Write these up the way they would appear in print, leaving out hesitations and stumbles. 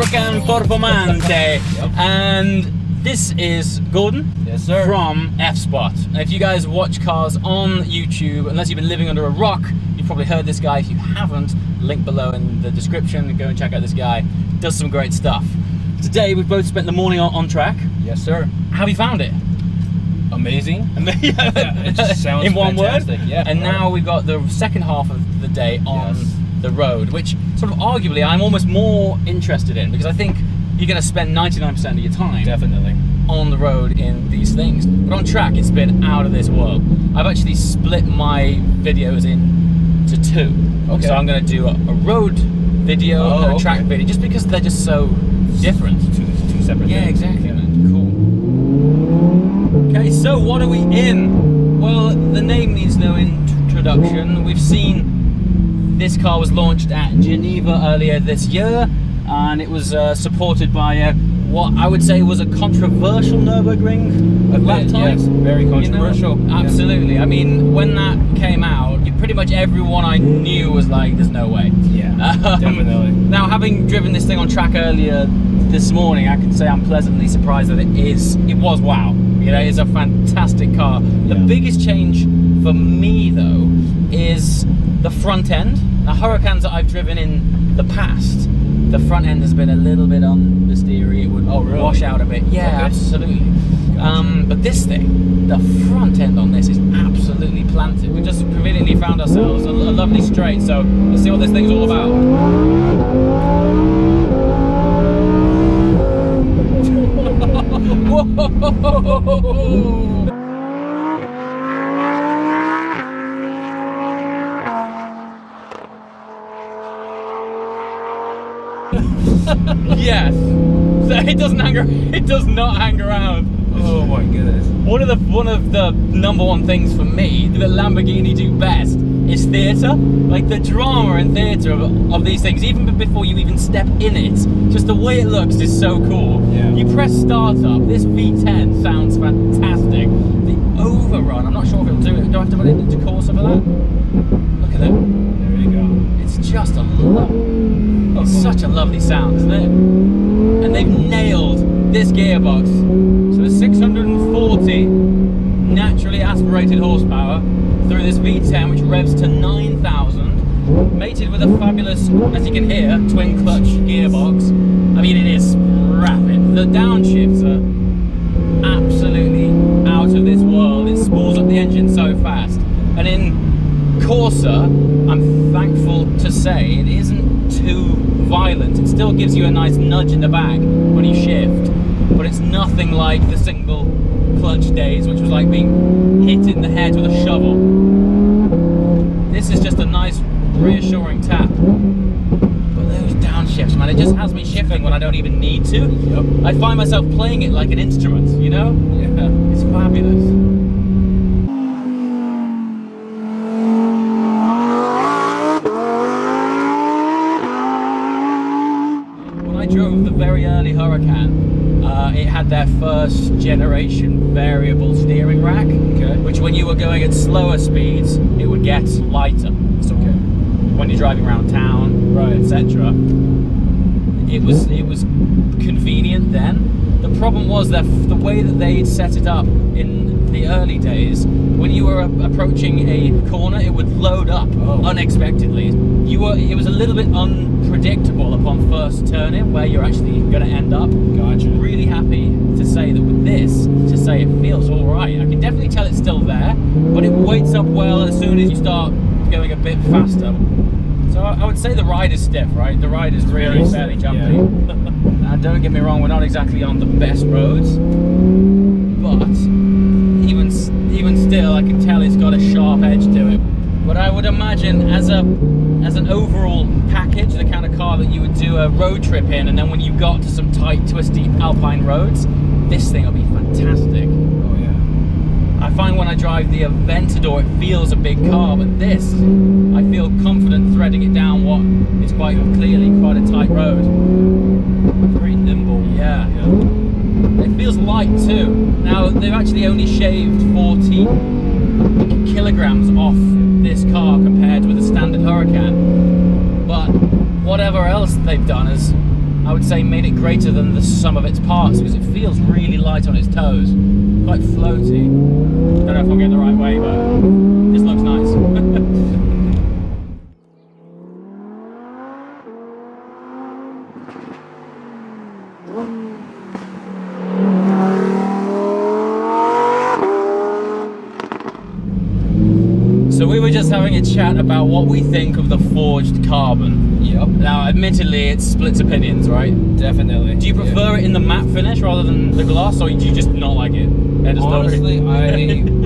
Huracan Performante. And this is Gordon. Yes, sir. From F-Spot. And if you guys watch cars on YouTube, unless you've been living under a rock, you've probably heard this guy. If you haven't, link below in the description. Go and check out this guy. Does some great stuff. Today we've both spent the morning on track. Yes, sir. How have you found it? Amazing. It just sounds in one fantastic. word. Yeah. And now we've got the second half of the day on the road, which sort of arguably I'm almost more interested in, because I think you're going to spend 99% of your time Definitely on the road in these things. But on track, it's been out of this world. I've actually split my videos into two. Okay. So I'm going to do a road video and a track video, just because they're just so different. Two separate Yeah, things. exactly, man. Cool. Okay, so what are we in? Well, the name needs no introduction. We've seen this car was launched at Geneva earlier this year, and it was supported by what I would say was a controversial Nürburgring lap time. Yes, very controversial. You know? Absolutely. Yeah. I mean, when that came out, pretty much everyone I knew was like, there's no way. Yeah, definitely. Now, having driven this thing on track earlier this morning, I can say I'm pleasantly surprised that it was wow. You know, it's a fantastic car. The biggest change for me, though, is the front end. Now, Huracans that I've driven in the past, the front end has been a little bit understeery. It would really? wash out a bit. Yeah, Okay. absolutely. Gotcha. But this thing, the front end on this is absolutely planted. We just conveniently found ourselves a lovely straight. So let's see what this thing's all about. Whoa! Yes. So it doesn't hang around. It does not hang around. Oh my goodness. One of the number one things for me that Lamborghini do best is theatre. Like the drama and theatre of these things, even before you even step in it, just the way it looks is so cool. Yeah. You press start up, this V10 sounds fantastic. The overrun, I'm not sure if it'll do it. Do I have to put it into Corsa for that? Look at that. There you go. It's just it's such a lovely sound, isn't it? And they've nailed this gearbox. So it's 640 naturally aspirated horsepower through this V10, which revs to 9,000, mated with a fabulous, as you can hear, twin clutch gearbox. I mean, it is rapid. The downshifts are absolutely out of this world. It spools up the engine so fast. And in Corsa, I'm thankful to say it isn't too violent. It still gives you a nice nudge in the back when you shift, but it's nothing like the single clutch days, which was like being hit in the head with a shovel. This is just a nice reassuring tap. But those downshifts, man, it just has me shifting when I don't even need to. Yep. I find myself playing it like an instrument, you know? Yeah. It's fabulous. Drove the very early Huracan, it had their first generation variable steering rack, which when you were going at slower speeds it would get lighter. So when you're driving around town, etc., it was convenient then. The problem was that the way that they'd set it up in the early days, when you were approaching a corner, it would load up unexpectedly. It was a little bit unpredictable upon first turn-in where you're actually going to end up. Gotcha. Really happy to say that with this, to say it feels all right. I can definitely tell it's still there, but it weights up well as soon as you start going a bit faster. So I would say the ride is stiff, right? The ride is really fairly jumpy. Yeah. And don't get me wrong, we're not exactly on the best roads, but even still, I can tell it's got a sharp edge to it. But I would imagine as an overall package, the kind of car that you would do a road trip in, and then when you got to some tight, twisty alpine roads, this thing will be fantastic. Oh yeah. I find when I drive the Aventador, it feels a big car, but this, I feel confident threading it down what is quite clearly quite a tight road. Very nimble. Yeah. It feels light too. Now, they've actually only shaved 40 kilograms off this car compared with a standard Huracan. But whatever else they've done is, I would say, made it greater than the sum of its parts because it feels really light on its toes, quite floaty. Don't know if I'm getting the right way, but this looks nice. So we were just having a chat about what we think of the forged carbon. Yep. Now, admittedly, it splits opinions, right? Definitely. Do you prefer it in the matte finish rather than the gloss, or do you just not like it? Honestly, I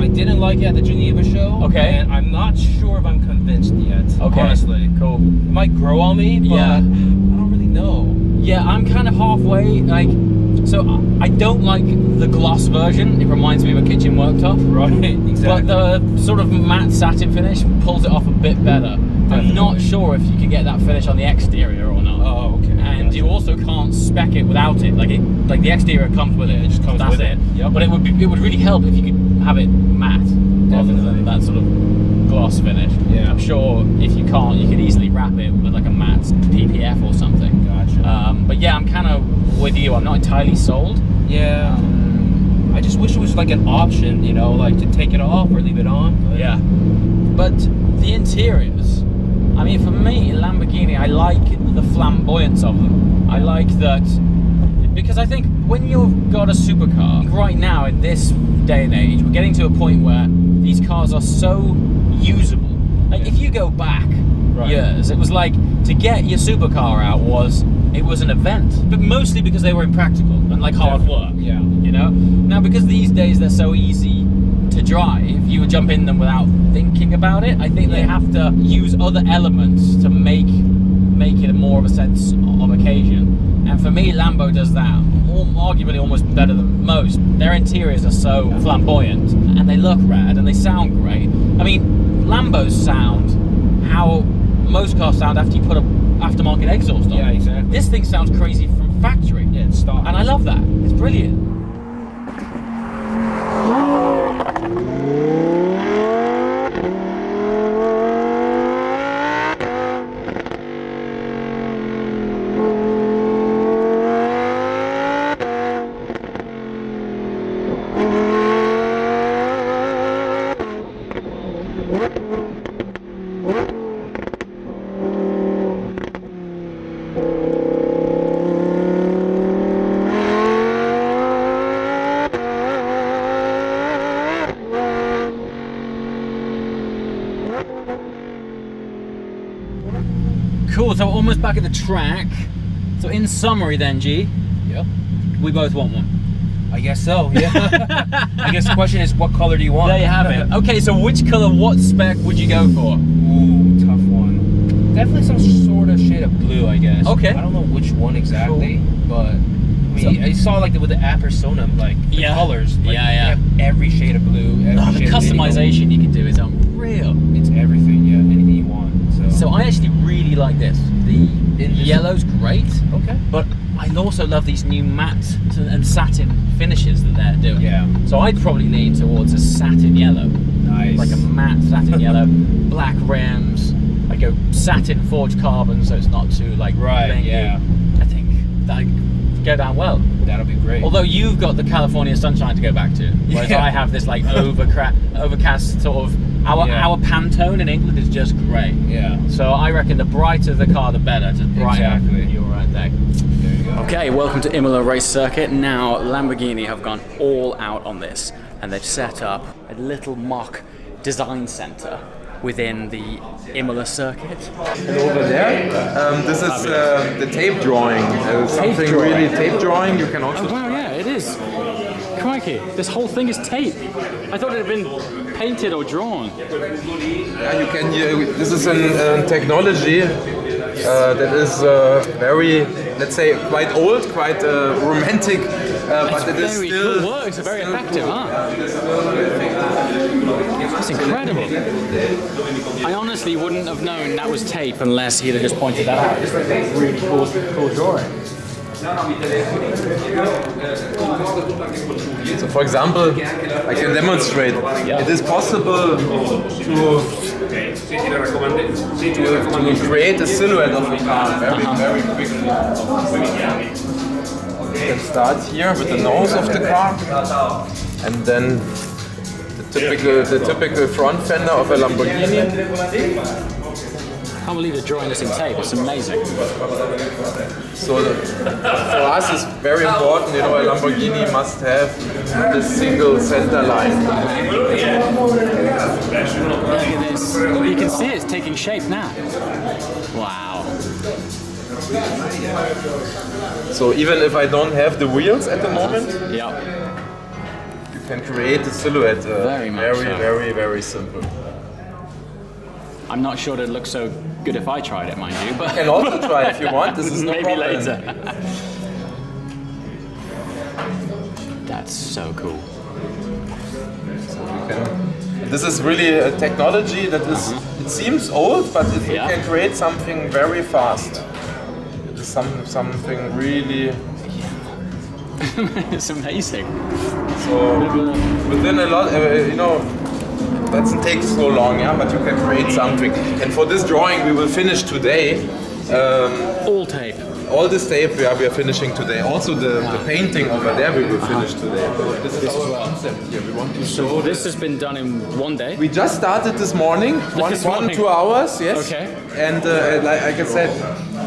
didn't like it at the Geneva show. Okay. And I'm not sure if I'm convinced yet. Okay. Honestly. Cool. It might grow on me, but Yeah. I don't really know. Yeah, I'm kind of halfway. Like, so I don't like the gloss version. It reminds me of a kitchen worktop. Right, exactly. But the sort of matte satin finish pulls it off a bit better. I'm not sure if you can get that finish on the exterior or not. Oh, okay. And Gotcha. you also can't spec it without it. Like the exterior comes with it. It just comes That's with it. it. Yep. But it would really help if you could have it matte rather than that sort of gloss finish. Yeah. I'm sure if you can't, you could easily wrap it with like a matte PPF or something. Gotcha. But yeah, I'm kind of with you. I'm not entirely sold. Yeah. I just wish it was like an option, you know, like to take it off or leave it on. But Yeah. But the interiors, I mean, for me, Lamborghini, I like the flamboyance of them. I like that, because I think when you've got a supercar, right now in this day and age, we're getting to a point where these cars are so usable. Like if you go back years, it was like to get your supercar out was an event, but mostly because they were impractical and like hard work. Yeah. You know. Now because these days they're so easy to drive, you would jump in them without thinking about it. I think they have to use other elements to make it a more of a sense of occasion. And for me, Lambo does that, arguably almost better than most. Their interiors are so flamboyant, and they look rad, and they sound great. I mean, Lambos sound how most cars sound after you put a aftermarket exhaust on. Yeah, exactly. This thing sounds crazy from factory. Yeah, it's stock. And I love that. It's brilliant. Cool, so we're almost back at the track. So in summary then, G, Yep. we both want one. I guess so, yeah. I guess the question is, what color do you want? There you have it. Okay, so which color, what spec would you go for? Ooh, tough one. Definitely some sort of shade of blue, I guess. Okay. I don't know which one exactly, but I mean, I saw like with the app persona, like the colors. Like, Yeah. They have every shade of blue. Every Oh, the shade of customization you can do is unreal. indigo. It's everything, yeah. Anything you want. So I actually really like this. The yellow's great, Okay. but I also love these new matte and satin finishes that they're doing. Yeah. So I'd probably lean towards a satin yellow. Nice. Like a matte satin yellow, black rims, like a satin forged carbon, so it's not too like blingy. Yeah. I think that would go down well. That'll be great. Although you've got the California sunshine to go back to, whereas Yeah. I have this like overcast sort of. Our Pantone in England is just great. Yeah. So I reckon the brighter the car, the better, to brighten up Exactly. your day. There you go. Okay, welcome to Imola Race Circuit. Now Lamborghini have gone all out on this, and they've set up a little mock design centre within the Imola circuit. And over there, this is the tape drawing. Something drawing. really tape drawing. You can also. Oh wow, yeah, it is. Crikey, this whole thing is tape. I thought it had been painted or drawn. Yeah, you can. This is a technology that is very, let's say, quite old, quite romantic, but it is Very still. cool work. It's very effective, huh? That's incredible. I honestly wouldn't have known that was tape unless he'd have just pointed that out. It's like a really cool drawing. So for example, I can demonstrate. It is possible to create a silhouette of a car very quickly. You can start here with the nose of the car, and then the typical front fender of a Lamborghini. I can't believe you're drawing this in tape. It's amazing. So for us it's very important, you know, a Lamborghini must have this single center line. Look at this. You can see it's taking shape now. Wow. So even if I don't have the wheels at the moment, Yeah. you can create a silhouette very simple. I'm not sure it looks so good if I tried it, mind you, but You can also try if you want. This is no maybe problem. later. That's so cool. This is really a technology that is, it seems old, but you can create something very fast. It is something really... It's amazing. So within a lot, you know, doesn't take so long, yeah, but you can create something. And for this drawing we will finish today. All tape. All this tape we are finishing today. Also the painting over there we will finish today. This is our concept here. We want to show. So this has been done in one day? We just started this morning, 2 hours, yes. Okay. And like I said,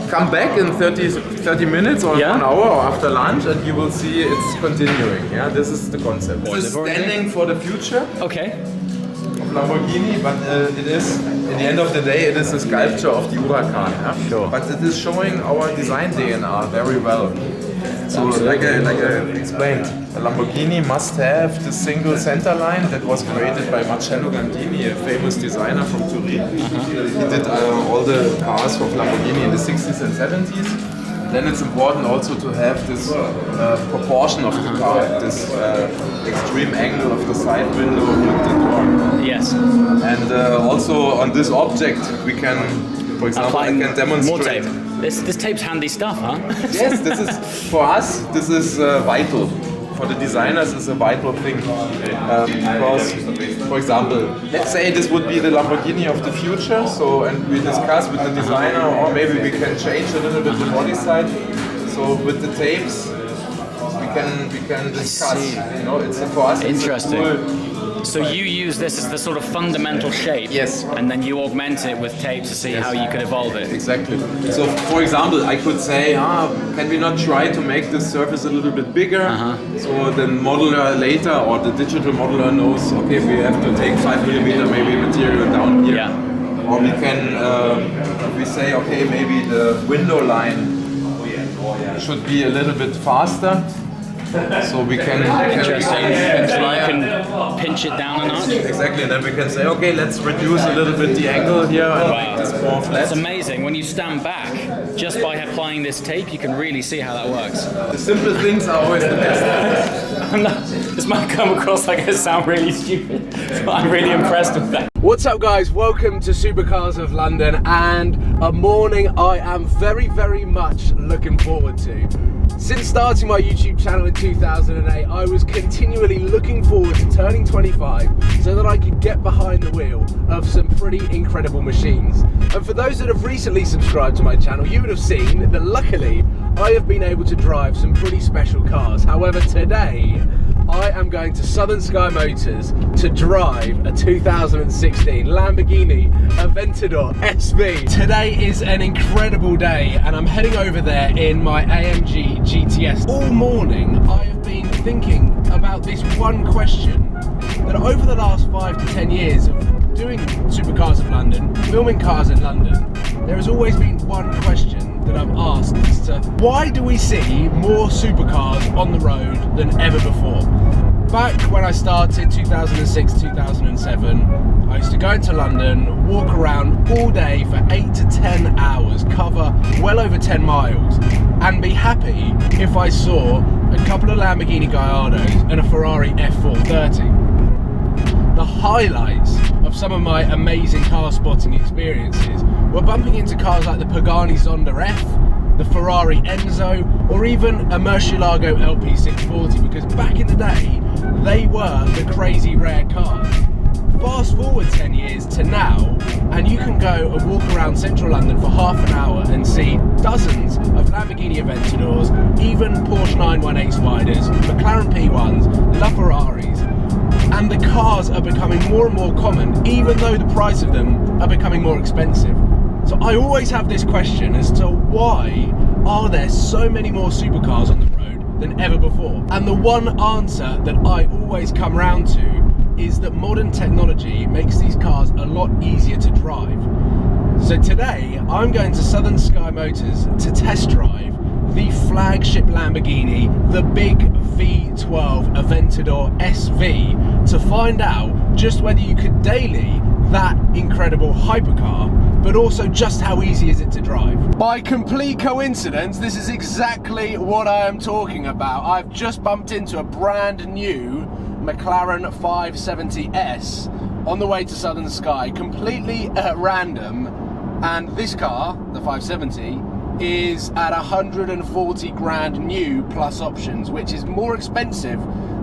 come back in 30 minutes or 1 hour or after lunch, and you will see it's continuing. Yeah, this is the concept. This is standing for the future. Okay. Lamborghini, but it is, in the end of the day, it is a sculpture of the Huracan. Yeah? Sure. But it is showing our design DNA very well. So, like I explained, a Lamborghini must have the single center line that was created by Marcello Gandini, a famous designer from Turin. He did all the cars of Lamborghini in the 60s and 70s. Then it's important also to have this proportion of the car, this extreme angle of the side window with the door. Yes. And also on this object we can, for example, I can demonstrate. More tape. This tape's handy stuff, huh? Yes, this is, for us, this is vital. For the designers, it's a vital thing. Because, for example, let's say this would be the Lamborghini of the future, so, and we discuss with the designer, or maybe we can change a little bit the body side. So with the tapes, we can discuss. You know, it's for us. Interesting. It's a cool. So you use this as the sort of fundamental shape, yes, and then you augment it with tape to see how you could evolve it. Exactly. So, for example, I could say, can we not try to make this surface a little bit bigger? So the modeler later, or the digital modeler knows, okay, we have to take 5mm maybe material down here. Yeah. Or we can, we say, okay, maybe the window line should be a little bit faster. So we can pinch it down a notch. Exactly, and then we can say, okay, let's reduce a little bit the angle here and make this more flat. That's amazing. When you stand back, just by applying this tape, you can really see how that works. The simple things are always the best. This might come across like I sound really stupid, but I'm really impressed with that. What's up, guys? Welcome to Supercars of London, and a morning I am very, very much looking forward to. Since starting my YouTube channel in 2008, I was continually looking forward to turning 25 so that I could get behind the wheel of some pretty incredible machines. And for those that have recently subscribed to my channel, you would have seen that luckily I have been able to drive some pretty special cars. However, today I am going to Southern Sky Motors to drive a 2016 Lamborghini Aventador SV. Today is an incredible day and I'm heading over there in my AMG GTS. All morning I have been thinking about this one question that over the last 5 to 10 years of doing Supercars of London, filming cars in London, there has always been one question that I've asked as to why do we see more supercars on the road than ever before? Back when I started 2006, 2007, I used to go into London, walk around all day for 8 to 10 hours, cover well over 10 miles, and be happy if I saw a couple of Lamborghini Gallardos and a Ferrari F430. The highlights of some of my amazing car spotting experiences were bumping into cars like the Pagani Zonda F, the Ferrari Enzo, or even a Murcielago LP640, because back in the day, they were the crazy rare cars. Fast forward 10 years to now, and you can go and walk around central London for half an hour and see dozens of Lamborghini Aventadors, even Porsche 918 Spiders, McLaren P1s, LaFerraris, and the cars are becoming more and more common, even though the price of them are becoming more expensive. So I always have this question as to why are there so many more supercars on the road than ever before? And the one answer that I always come round to is that modern technology makes these cars a lot easier to drive. So today I'm going to Southern Sky Motors to test drive the flagship Lamborghini, the big V12 Aventador SV, to find out just whether you could daily that incredible hypercar, but also just how easy is it to drive. By complete coincidence, this is exactly what I am talking about. I've just bumped into a brand new McLaren 570S on the way to Southern Sky, completely random, and this car, the 570, is at 140 grand new plus options, which is more expensive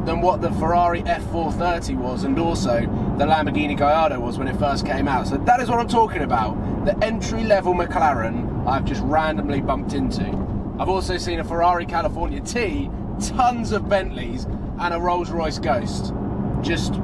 than what the Ferrari F430 was, and also the Lamborghini Gallardo was when it first came out. So that is what I'm talking about, the entry-level McLaren I've just randomly bumped into. I've also seen a Ferrari California T, tons of Bentleys, and a Rolls-Royce Ghost, just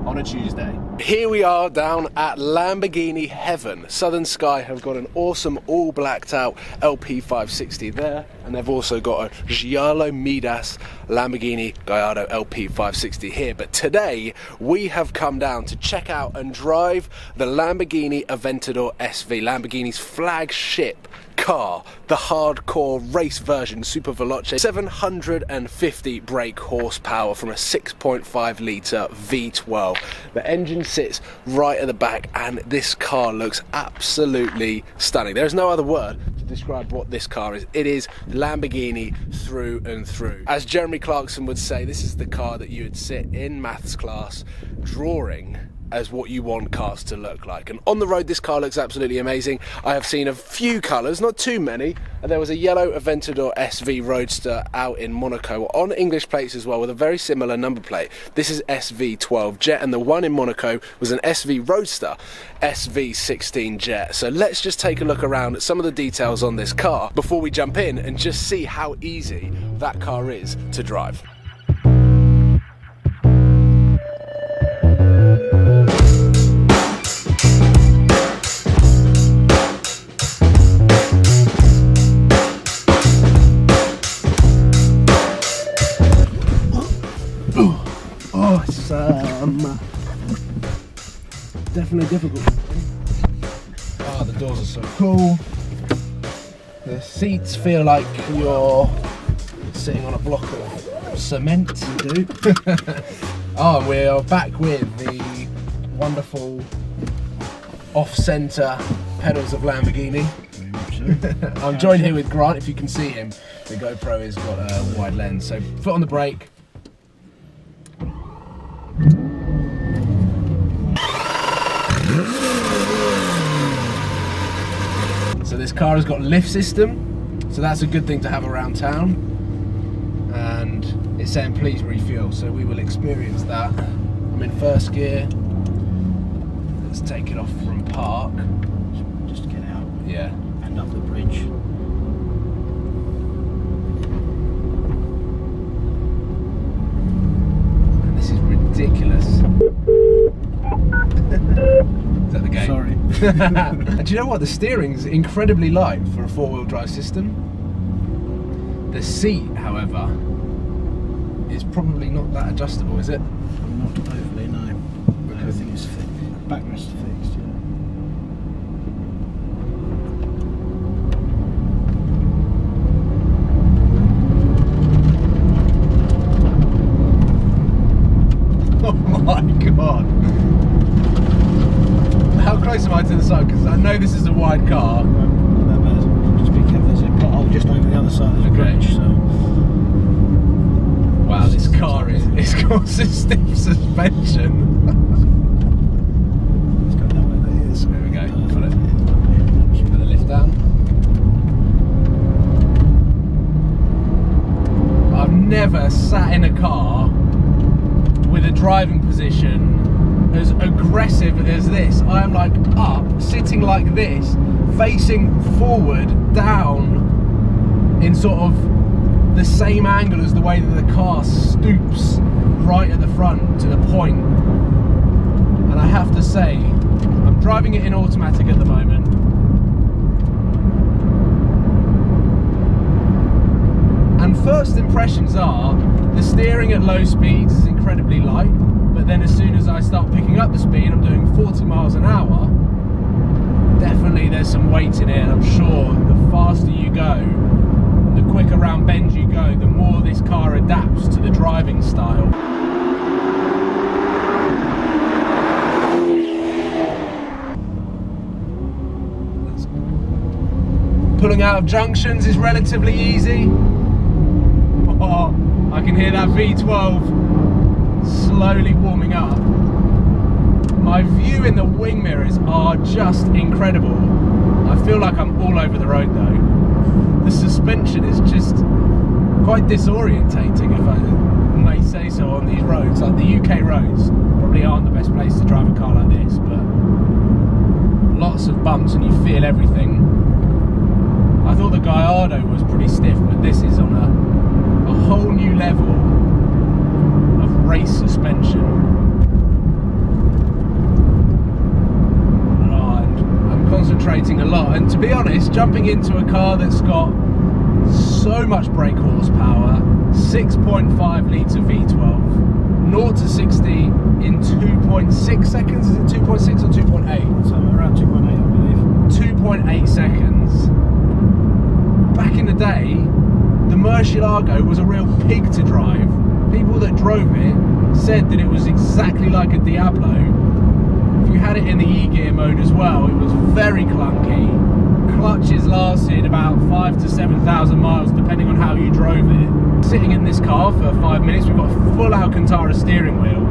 on a Tuesday. Here we are down at Lamborghini Heaven. Southern Sky have got an awesome all blacked out LP560 there, and they've also got a Giallo Midas Lamborghini Gallardo LP560 here. But today we have come down to check out and drive the Lamborghini Aventador SV, Lamborghini's flagship car, the hardcore race version Super Veloce, 750 brake horsepower from a 6.5 litre V12. The engine sits right at the back, and this car looks absolutely stunning. There's no other word to describe what this car is. It is Lamborghini through and through. As Jeremy Clarkson would say, this is the car that you would sit in maths class drawing as what you want cars to look like. And on the road, this car looks absolutely amazing. I have seen a few colours, not too many, and there was a yellow Aventador SV Roadster out in Monaco on English plates as well, with a very similar number plate. This is SV12 Jet, and the one in Monaco was an SV Roadster SV16 Jet. So let's just take a look around at some of the details on this car before we jump in and just see how easy that car is to drive. Oh, it's definitely difficult. Oh, the doors are so cool. The seats feel like you're sitting on a block of cement. You do. Oh, and we're back with the wonderful off-centre pedals of Lamborghini. I'm joined here with Grant. If you can see him, the GoPro has got a wide lens. So foot on the brake. So this car has got a lift system, so that's a good thing to have around town. And it's saying please refuel, so we will experience that. I'm in first gear. Let's take it off from park. Just get out. Yeah. And up the bridge. And this is ridiculous. Is that the game? Sorry. And do you know what? The steering's incredibly light for a four-wheel drive system. The seat, however, is probably not that adjustable, is it? Not overly, no. Everything is backrest fixed, yeah. Oh my god! How close am I to the side? Because I know this is a wide car. Just be careful, there's a pothole just over the other side of the bridge, so... Wow, this car it's got system suspension. Let's go that way, there it is. There we go, got it. Put the lift down. never sat in a car with a driving position as aggressive as this. I am like up, sitting like this, facing forward, down, in sort of the same angle as the way that the car stoops right at the front to the point. And I have to say, I'm driving it in automatic at the moment. And first impressions are, the steering at low speeds is incredibly light, but then as soon as I start picking up the speed, I'm doing 40 miles an hour, definitely there's some weight in it, and I'm sure the faster you go, the quicker round bends you go, the more this car adapts to the driving style. Pulling out of junctions is relatively easy. Oh, I can hear that V12 slowly warming up. My view in the wing mirrors are just incredible. I feel like I'm all over the road though. The suspension is just quite disorientating, if I may say so, on these roads. Like the UK roads probably aren't the best place to drive a car like this, but lots of bumps and you feel everything. I thought the Gallardo was pretty stiff, but this is on a whole new level of race suspension. I'm concentrating a lot, and to be honest, jumping into a car that's got so much brake horsepower, 6.5 litre V12, 0 to 60 in 2.6 seconds, is it 2.6 or 2.8? Somewhere around 2.8, I believe. 2.8 seconds. Back in the day, the Murcielago was a real pig to drive. People that drove it said that it was exactly like a Diablo. If you had it in the E-gear mode as well, it was very clunky. Clutches lasted about 5,000 to 7,000 miles depending on how you drove it. Sitting in this car for 5 minutes, we've got a full Alcantara steering wheel,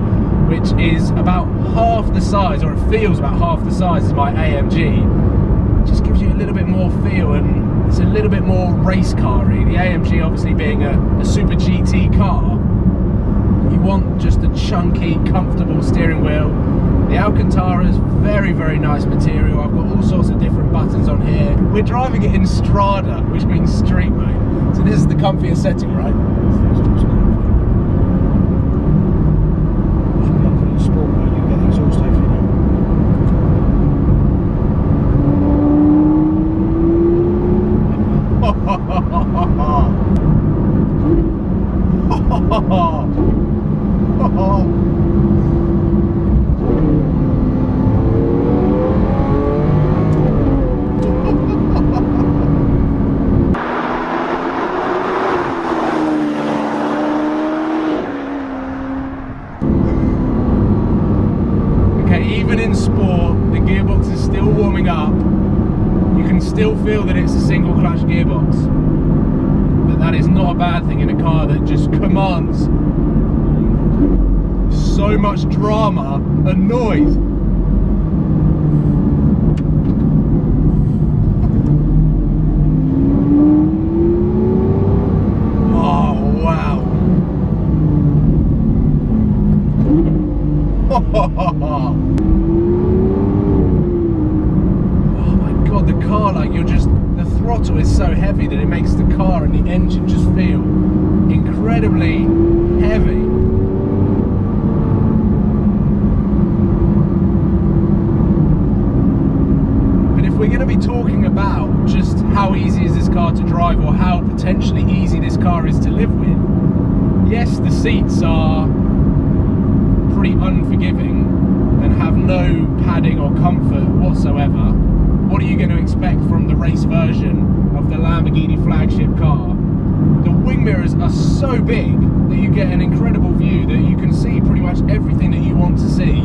which is about half the size, or it feels about half the size as my AMG. It just gives you a little bit more feel, and it's a little bit more race car-y. The AMG obviously being a super GT car, you want just a chunky, comfortable steering wheel. The Alcantara is very, very nice material. I've got all sorts of different buttons on here. We're driving it in Strada, which means street mode. So this is the comfiest setting, right? Sport mode, you get the exhaust over, you know. Okay, even in sport, the gearbox is still warming up. You can still feel that it's a single clutch gearbox. But that is not a bad thing in a car that just commands so much drama and noise. Oh, wow. Oh my god, the car, like, you're just, the throttle is so heavy that it makes the car and the engine just feel incredibly heavy. But if we're going to be talking about just how easy is this car to drive, or how potentially easy this car is to live with, yes, the seats are pretty unforgiving and have no padding or comfort whatsoever. What are you going to expect from the race version of the Lamborghini flagship car? The wing mirrors are so big that you get an incredible view, that you can see pretty much everything that you want to see.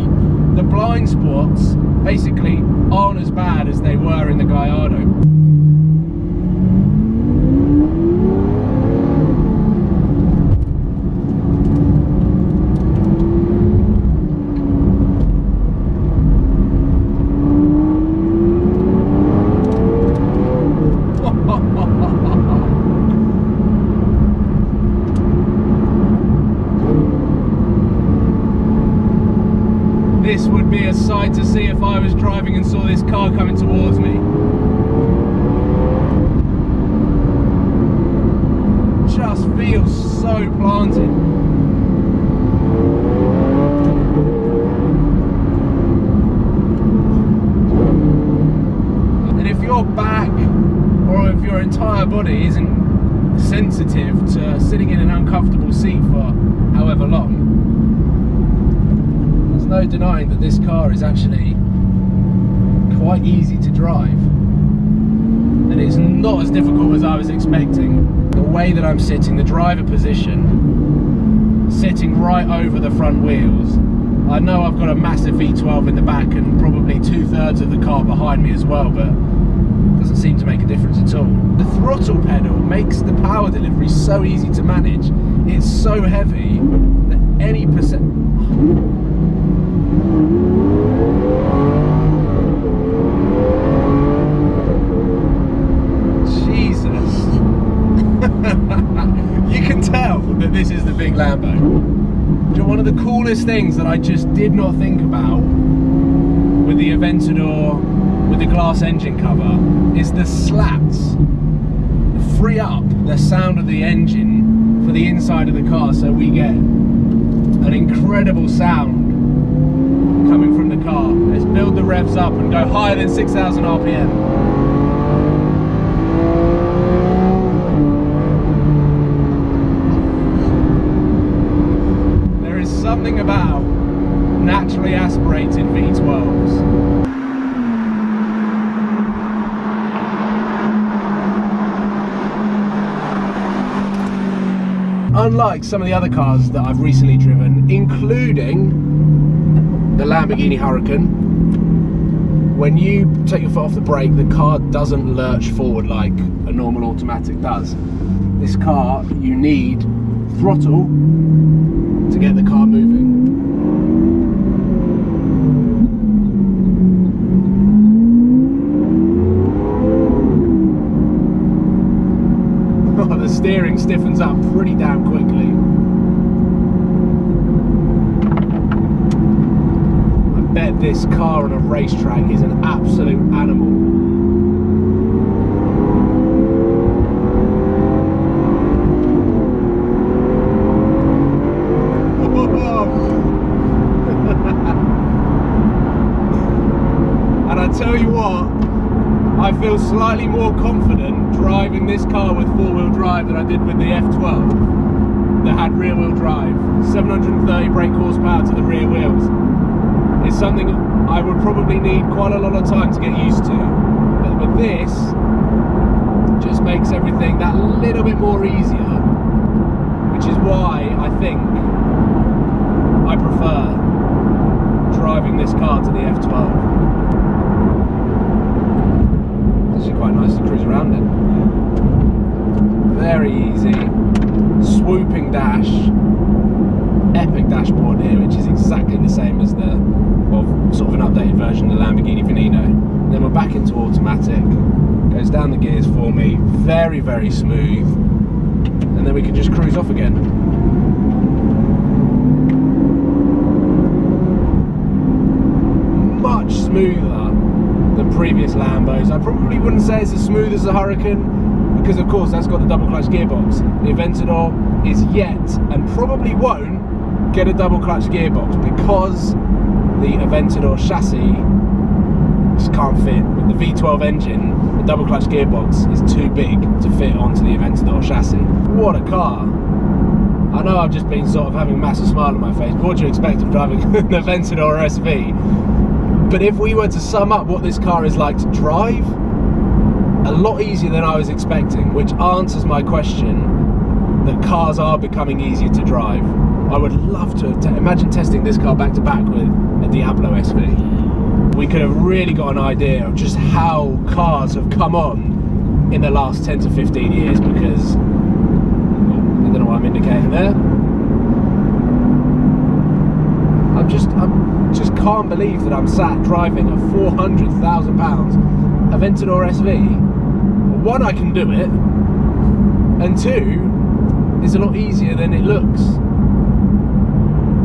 The blind spots basically aren't as bad as they were in the Gallardo. this would be a sight to see if I was driving and saw this car coming towards me. Just feels so planted. And if your back or if your entire body isn't sensitive to sitting in an uncomfortable seat for however long, there's no denying that this car is actually quite easy to drive. And it's not as difficult as I was expecting. The way that I'm sitting, the driver position, sitting right over the front wheels. I know I've got a massive V12 in the back and probably 2/3 of the car behind me as well, but it doesn't seem to make a difference at all. The throttle pedal makes the power delivery so easy to manage. It's so heavy that any percent... You can tell that this is the big Lambo. One of the coolest things that I just did not think about with the Aventador, with the glass engine cover, is the slats free up the sound of the engine for the inside of the car, so we get an incredible sound coming from the car. Let's build the revs up and go higher than 6,000 RPM. Something about naturally aspirated V12s. Unlike some of the other cars that I've recently driven, including the Lamborghini Huracan, when you take your foot off the brake, the car doesn't lurch forward like a normal automatic does. This car, you need throttle to get the car moving. Oh, the steering stiffens up pretty damn quickly. I bet this car on a racetrack is an absolute animal. Tell you what, I feel slightly more confident driving this car with four-wheel drive than I did with the F12 that had rear-wheel drive. 730 brake horsepower to the rear wheels. It's something I would probably need quite a lot of time to get used to. But with this, just makes everything that little bit more easier, which is why I think I prefer driving this car to the F12. Quite nice to cruise around in. Very easy, swooping dash, epic dashboard here, which is exactly the same as the, well, sort of an updated version of the Lamborghini Veneno. Then we're back into automatic, goes down the gears for me, very, very smooth, and then we can just cruise off again. Much smoother than previous Lambos. I probably wouldn't say it's as smooth as the Huracan, because of course that's got the double clutch gearbox. The Aventador is yet, and probably won't, get a double clutch gearbox, because the Aventador chassis just can't fit. With the V12 engine, the double clutch gearbox is too big to fit onto the Aventador chassis. What a car! I know I've just been sort of having a massive smile on my face, but what do you expect of driving an Aventador SV? But if we were to sum up what this car is like to drive, a lot easier than I was expecting, which answers my question that cars are becoming easier to drive. I would love to imagine testing this car back to back with a Diablo SV. We could have really got an idea of just how cars have come on in the last 10 to 15 years, because, I don't know what I'm indicating there. I just can't believe that I'm sat driving a £400,000 Aventador SV. One, I can do it, and two, it's a lot easier than it looks.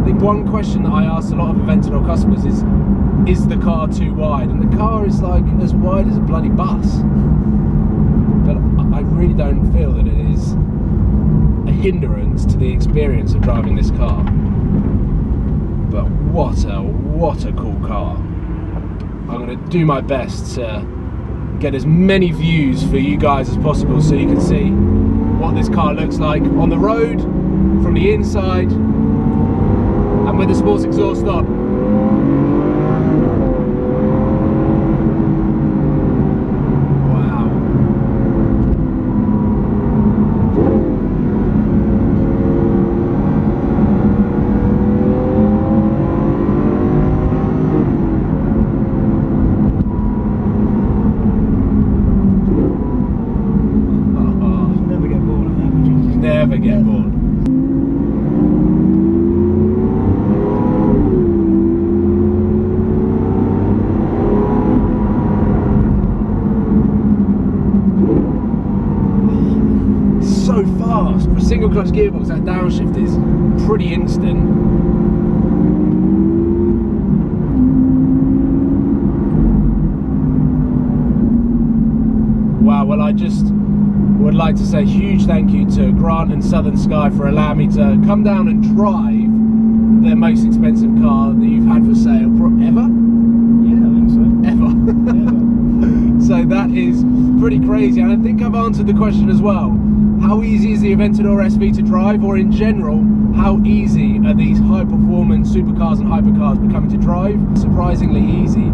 think one question that I asked a lot of Aventador customers is the car too wide? And the car is like as wide as a bloody bus. But I really don't feel that it is a hindrance to the experience of driving this car. But what a cool car. I'm going to do my best to get as many views for you guys as possible so you can see what this car looks like on the road, from the inside, and with the sports exhaust on. Never get bored. So fast. For a single clutch gearbox, that downshift is pretty instant. Wow, well, I just would like to say a huge thank you to Grant and Southern Sky for allowing me to come down and drive their most expensive car that you've had for sale ever? Yeah, I think so. Ever. Ever. So that is pretty crazy, and I think I've answered the question as well. How easy is the Aventador SV to drive, or in general, how easy are these high-performance supercars and hypercars becoming to drive? Surprisingly easy.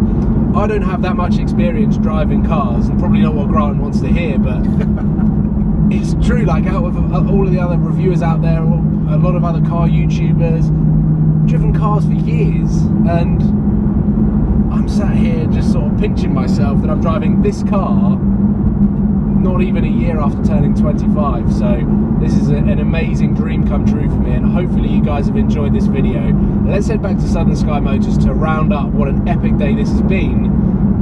I don't have that much experience driving cars, and probably not what Grant wants to hear, but it's true, like out of all of the other reviewers out there, a lot of other car YouTubers, driven cars for years, and I'm sat here just sort of pinching myself that I'm driving this car not even a year after turning 25. So this is an amazing dream come true for me, and hopefully you guys have enjoyed this video. Let's head back to Southern Sky Motors to round up what an epic day this has been,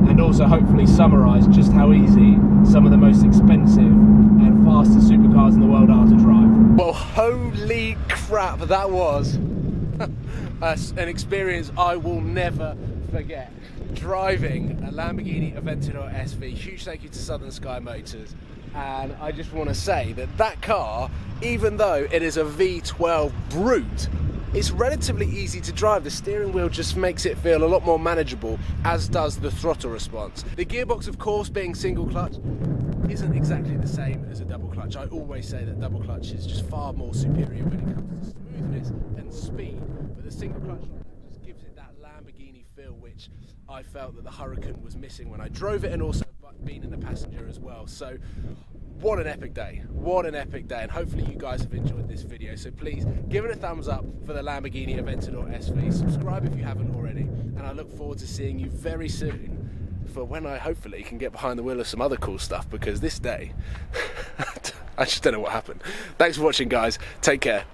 and also hopefully summarise just how easy some of the most expensive and fastest supercars in the world are to drive. Well, holy crap, that was an experience I will never forget. Driving a Lamborghini Aventador SV. Huge thank you to Southern Sky Motors, and I just want to say that that car, even though it is a V12 Brute, it's relatively easy to drive. The steering wheel just makes it feel a lot more manageable, as does the throttle response. The gearbox, of course, being single clutch, isn't exactly the same as a double clutch. I always say that double clutch is just far more superior when it comes to smoothness and speed, but the single clutch just gives it that Lamborghini feel, which I felt that the Huracan was missing when I drove it, and also being in the passenger as well. So what an epic day, what an epic day, and hopefully you guys have enjoyed this video. So please give it a thumbs up for the Lamborghini Aventador SV, subscribe if you haven't already, and I look forward to seeing you very soon for when I hopefully can get behind the wheel of some other cool stuff, because this day I just don't know what happened. Thanks for watching, guys. Take care.